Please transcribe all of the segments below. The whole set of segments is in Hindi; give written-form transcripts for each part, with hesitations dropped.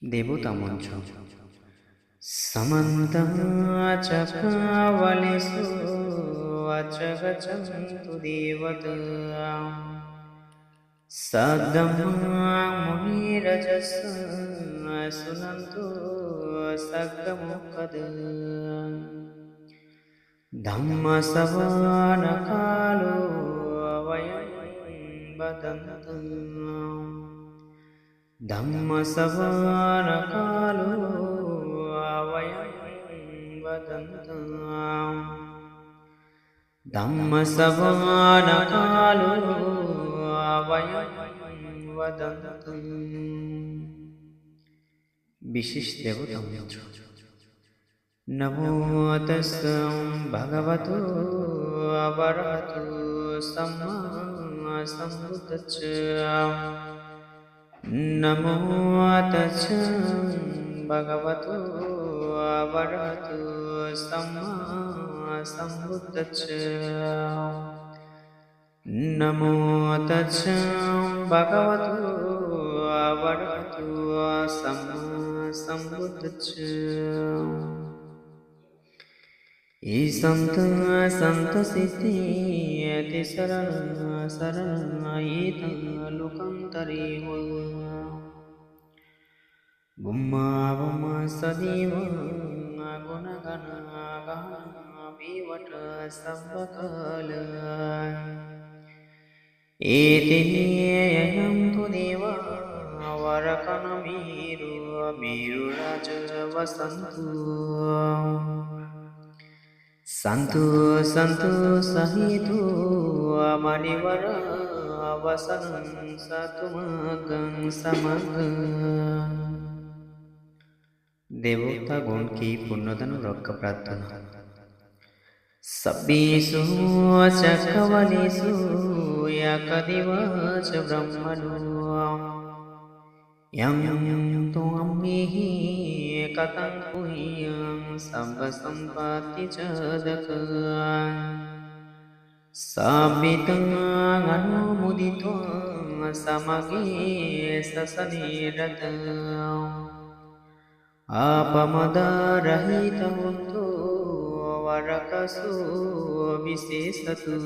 দেবতা মঞ্চ समन्तचक्रवलिषु अचगच्छन्तु देवता सद्गं मुनिरजस सुनन्तु सद्गमुखद धम्मसवनकालो वयं वदन्तु धम्मसवनकालो वयं वदन्तु धम्मसवनकालो वयं वदन्तु विशिष्ट देवता मंत्र नमो तस्सै भगवतो अरहतो सम्मा सम्बुद्धस्स नमो तस्सै भगवतो अरहतो सम्मा सम्बुद्धस्स नमो तस्सै भगवतो अरहतो सम्मा सम्बुद्धस्स ईसंत संत सिद्धि यति शरण शरण ईत लोकंतरे हो गुम्मा बुम्मा सदैव गुणगण गहन विवट सबकल एतियं तु देव वरकन मीरु मीरु राज वसंतु संतु संतु सहितु मणिवर वसन सतुमगं समग देवता गुण की पुण्यधन रक्ष प्रार्थना सब्बीसु चक्रवलिषु एकदिव च ब्रह्मणो यं त्वमेव कथं गुह्यं सर्वसम्पत्ति च दकं साबितं अनुमोदितं समगे ससनिरतं आपमदरहितं तु वरकसु विशेषतु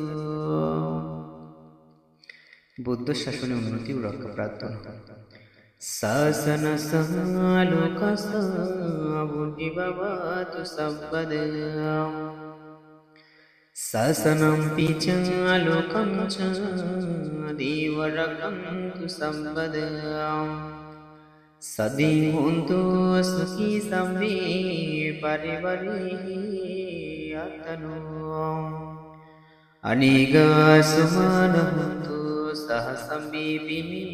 बुद्ध शासने उन्नति रक्ष प्रार्थना शासन लोकस बुद्धिभवतु सर्वदा शासनं च लोकं च देवरक्षन्तु सर्वदा सदीहोन्तु सुखी सर्वे परिवारेऽतनो अनेका सुमनोऽन्तु सह संविपिनी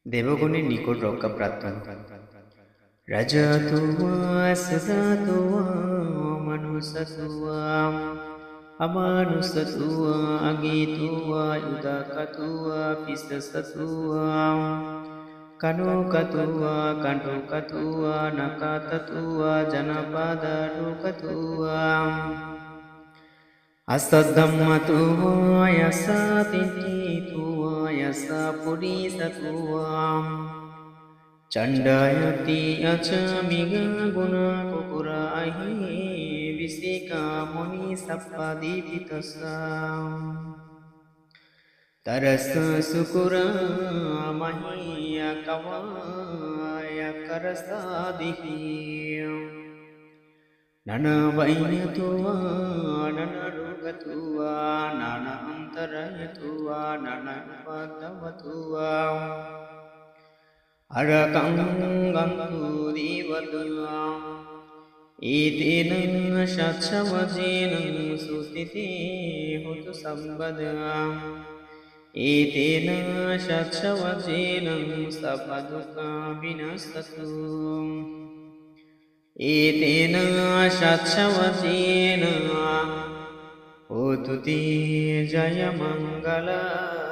देवगुणेर निकट रक्षा प्रार्थना रजतु वा सुरतु वा मनुष्यतु वा अमानुषतु वा अगीतु वा उदकतु वा पिशसतु वा कनोकतु वा कण्टुकतु वा नकततु वा जनपदरुकतु वा असद्धम्मतु वा यसातिथितु वा यसापुरीसतु वा चण्डायति अचमिगा गुणकुकुराहि विशिका मुनिसप्पदीपितसा तरस सुकुरा महीयकवाय करसादिहि ननवैयतु वा ननरुगतु वा ननान्तरयतु वा ननपदवतु वा अरकं गन्तु देवता एतेन शच्छवजेन सुस्थिते होतु सर्वदा एतेन शच्छवजेन सर्वदुःखविनश्यतु एतेन शच्छवजेन होतु ते जयमङ्गलम्